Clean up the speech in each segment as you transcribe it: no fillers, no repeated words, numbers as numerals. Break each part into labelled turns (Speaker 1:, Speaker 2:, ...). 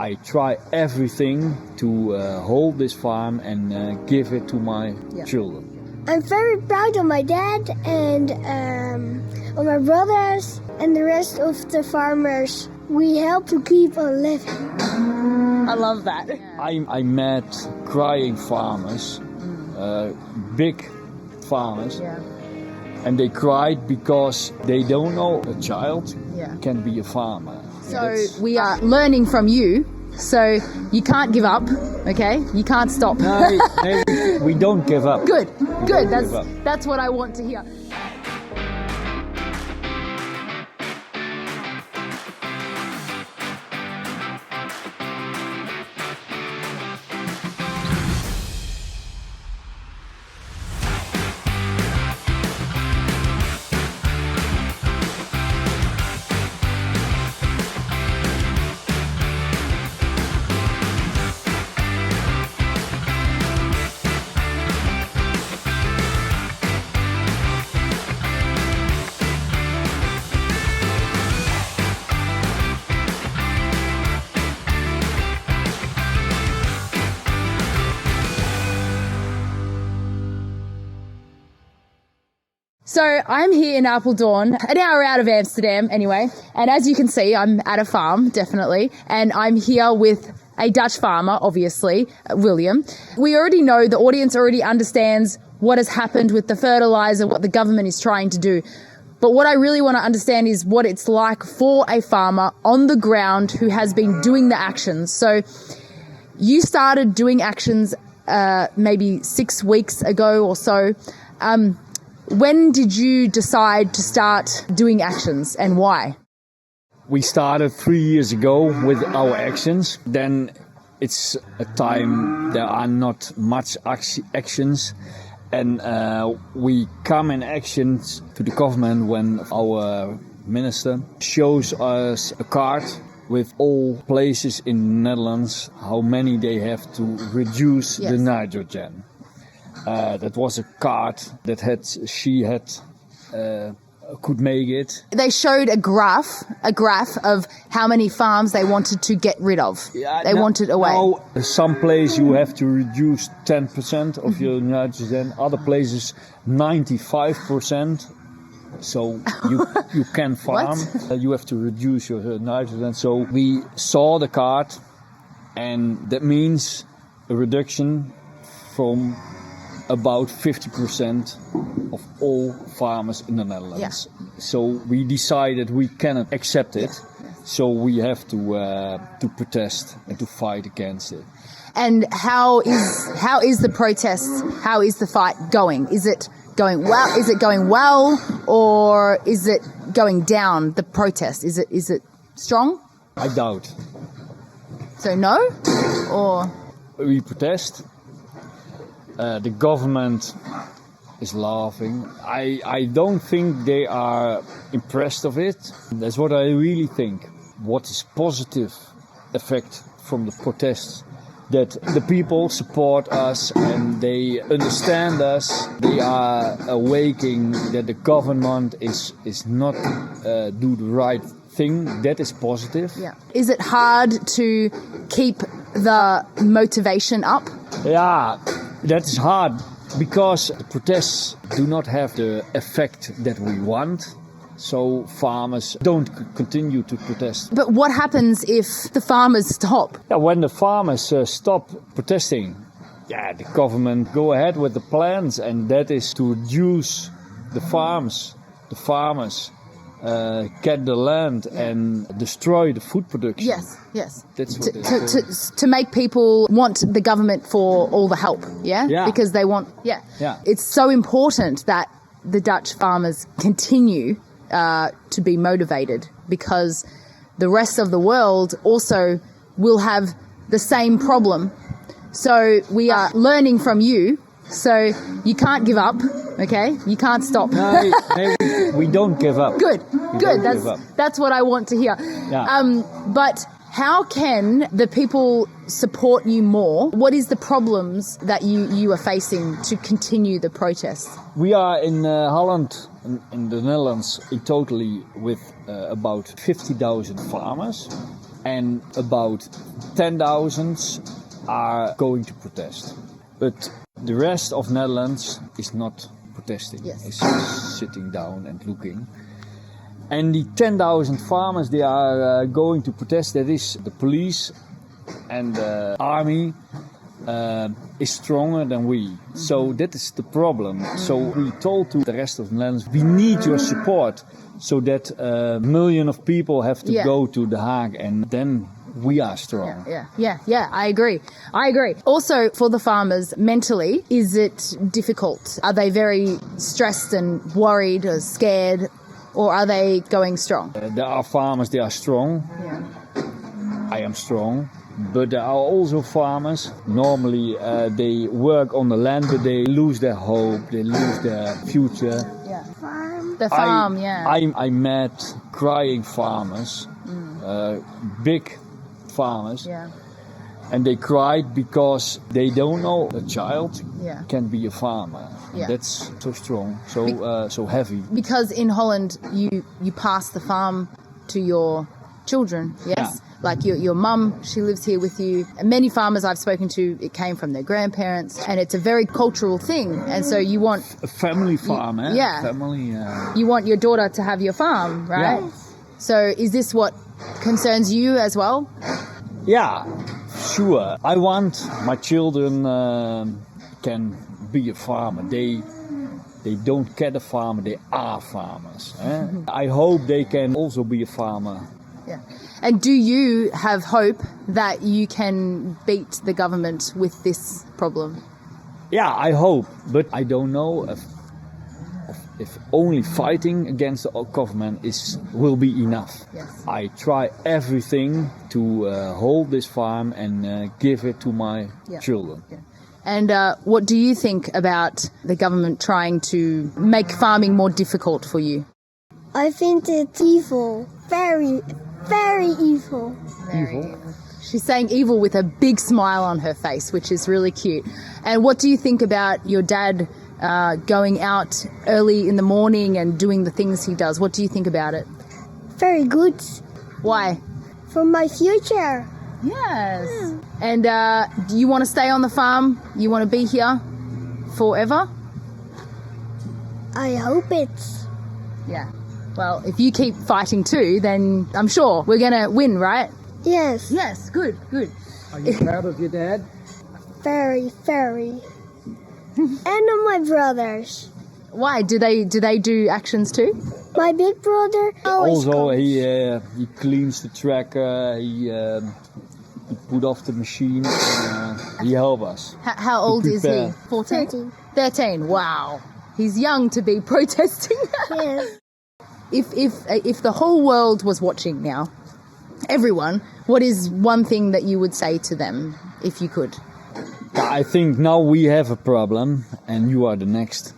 Speaker 1: I try everything to hold this farm and give it to my children.
Speaker 2: I'm very proud of my dad and of my brothers and the rest of the farmers. We help to keep on living.
Speaker 3: I love that.
Speaker 1: I met crying farmers, big farmers, and they cried because they don't know a child can be a farmer.
Speaker 3: So we are learning from you. So you can't give up, okay? You can't stop.
Speaker 1: No, we don't give up.
Speaker 3: Good. That's what I want to hear. So I'm here in Apeldoorn, an hour out of Amsterdam anyway, and as you can see, I'm at a farm, definitely, and I'm here with a Dutch farmer, obviously, William. We already know, the audience already understands what has happened with the fertilizer, what the government is trying to do. But what I really want to understand is what it's like for a farmer on the ground who has been doing the actions. So you started doing actions maybe 6 weeks ago or so. When did you decide to start doing actions and why?
Speaker 1: We started 3 years ago with our actions. Then it's a time there are not much actions. And we come in actions to the government when our minister shows us a card with all places in the Netherlands, how many they have to reduce the nitrogen. That was a card that she could make it.
Speaker 3: They showed a graph of how many farms they wanted to get rid of. They wanted away.
Speaker 1: Now, some places you have to reduce 10% of your nitrogen, other places 95%. So you can farm. You have to reduce your nitrogen. So we saw the card, and that means a reduction from about 50% of all farmers in the Netherlands.
Speaker 3: Yeah.
Speaker 1: So we decided we cannot accept it. So we have to protest and to fight against it.
Speaker 3: And how is the protest? How is the fight going? Is it going well? Is it going well, or is it going down? The protest, is it strong?
Speaker 1: I doubt.
Speaker 3: So no, or
Speaker 1: we protest. The government is laughing. I don't think they are impressed of it. That's what I really think. What is positive effect from the protests? That the people support us and they understand us. They are awakening that the government is not do the right thing. That is positive.
Speaker 3: Yeah. Is it hard to keep the motivation up?
Speaker 1: Yeah. That is hard because the protests do not have the effect that we want. So farmers don't continue to protest.
Speaker 3: But what happens if the farmers stop?
Speaker 1: Yeah, when the farmers stop protesting, the government go ahead with the plans, and that is to reduce the farms. The farmers get the land and destroy the food production.
Speaker 3: Yes.
Speaker 1: That's what
Speaker 3: to make people want the government for all the help,
Speaker 1: Yeah.
Speaker 3: Because they want, It's so important that the Dutch farmers continue to be motivated, because the rest of the world also will have the same problem. So we are learning from you. So you can't give up, okay? You can't stop.
Speaker 1: No, we don't give up.
Speaker 3: Good. That's what I want to hear.
Speaker 1: Yeah.
Speaker 3: But how can the people support you more? What is the problems that you are facing to continue the protest?
Speaker 1: We are in Holland, in the Netherlands, in totally with about 50,000 farmers. and about 10,000 are going to protest. But the rest of Netherlands is not protesting.
Speaker 3: Yes.
Speaker 1: It's just sitting down and looking. And the 10,000 farmers, they are going to protest. That is the police and the army is stronger than we. So that is the problem. So we told to the rest of the Netherlands, we need your support so that a million of people have to go to The Hague, and then we are strong.
Speaker 3: Yeah, I agree. Also, for the farmers, mentally, is it difficult? Are they very stressed and worried or scared, or are they going strong?
Speaker 1: There are farmers, they are strong.
Speaker 3: Yeah.
Speaker 1: I am strong. But there are also farmers, normally they work on the land, but they lose their hope, they lose their future.
Speaker 3: Yeah.
Speaker 2: Farm.
Speaker 3: The farm,
Speaker 1: I met crying farmers, big farmers, and they cried because they don't know a child can be a farmer.
Speaker 3: Yeah.
Speaker 1: That's so strong, so heavy.
Speaker 3: Because in Holland, you pass the farm to your children, yes?
Speaker 1: Yeah.
Speaker 3: Like your mum, she lives here with you. And many farmers I've spoken to, it came from their grandparents, and it's a very cultural thing. And so you want
Speaker 1: A family farm, eh?
Speaker 3: yeah.
Speaker 1: Family.
Speaker 3: You want your daughter to have your farm, right?
Speaker 1: Yeah.
Speaker 3: So is this what concerns you as well?
Speaker 1: Yeah, sure. I want my children can be a farmer. They don't get a farmer, they are farmers. Eh? I hope they can also be a farmer.
Speaker 3: Yeah. And do you have hope that you can beat the government with this problem?
Speaker 1: Yeah, I hope, but I don't know if only fighting against the government will be enough.
Speaker 3: Yes.
Speaker 1: I try everything to hold this farm and give it to my children.
Speaker 3: Yeah. And what do you think about the government trying to make farming more difficult for you?
Speaker 2: I think it's evil. Very, very evil.
Speaker 1: Evil?
Speaker 3: She's saying evil with a big smile on her face, which is really cute. And what do you think about your dad going out early in the morning and doing the things he does? What do you think about it?
Speaker 2: Very good.
Speaker 3: Why?
Speaker 2: For my future.
Speaker 3: Yes. And do you want to stay on the farm? You want to be here forever?
Speaker 2: I hope it's.
Speaker 3: Yeah. Well, if you keep fighting too, then I'm sure we're going to win, right?
Speaker 2: Yes.
Speaker 3: Yes, good.
Speaker 1: Are you proud of your dad?
Speaker 2: Very, very. And of my brothers.
Speaker 3: Why? Do they do actions too?
Speaker 2: My big brother always
Speaker 1: Also,
Speaker 2: comes.
Speaker 1: he cleans the tractor, he put off the machine, and he helps us.
Speaker 3: How old is he?
Speaker 1: prepare.
Speaker 3: 14?
Speaker 2: 13.
Speaker 3: 13. Wow. He's young to be protesting.
Speaker 2: Yes.
Speaker 3: If the whole world was watching now, everyone, what is one thing that you would say to them if you could?
Speaker 1: I think now we have a problem and you are the next.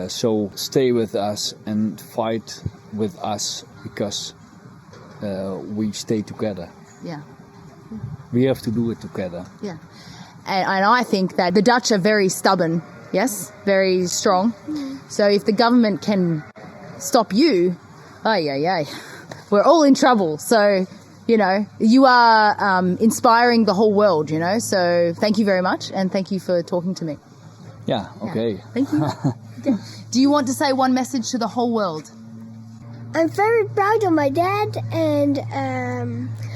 Speaker 1: So stay with us and fight with us because we stay together.
Speaker 3: Yeah.
Speaker 1: We have to do it together.
Speaker 3: Yeah. And I think that the Dutch are very stubborn, yes, very strong. So if the government can stop you, we're all in trouble. So, you are inspiring the whole world, So thank you very much, and thank you for talking to me.
Speaker 1: Yeah, okay.
Speaker 3: Thank you. Okay. Do you want to say one message to the whole world?
Speaker 2: I'm very proud of my dad and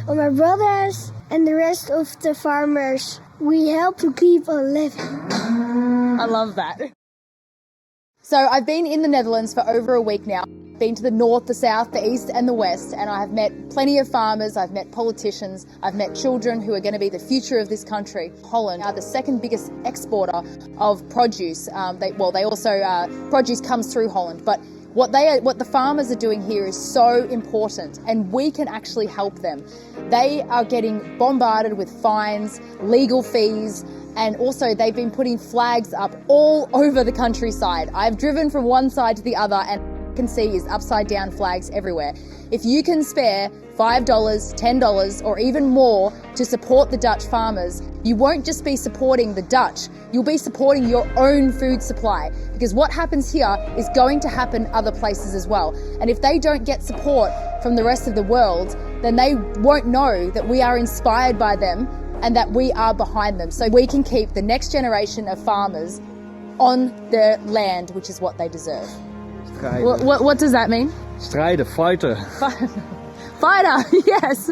Speaker 2: of my brothers and the rest of the farmers. We help to keep on living.
Speaker 3: I love that. So I've been in the Netherlands for over a week now. Been to the north, the south, the east and the west, and I have met plenty of farmers, I've met politicians, I've met children who are going to be the future of this country. Holland are the second biggest exporter of produce. They also produce comes through Holland, but what the farmers are doing here is so important, and we can actually help them. They are getting bombarded with fines, legal fees, and also they've been putting flags up all over the countryside. I've driven from one side to the other and can see is upside down flags everywhere. If you can spare $5, $10 or even more to support the Dutch farmers, you won't just be supporting the Dutch, you'll be supporting your own food supply, because what happens here is going to happen other places as well. And if they don't get support from the rest of the world, then they won't know that we are inspired by them and that we are behind them. So we can keep the next generation of farmers on their land, which is what they deserve.
Speaker 1: Strijden.
Speaker 3: What does that mean?
Speaker 1: Strijden, fighter.
Speaker 3: Fighter, yes.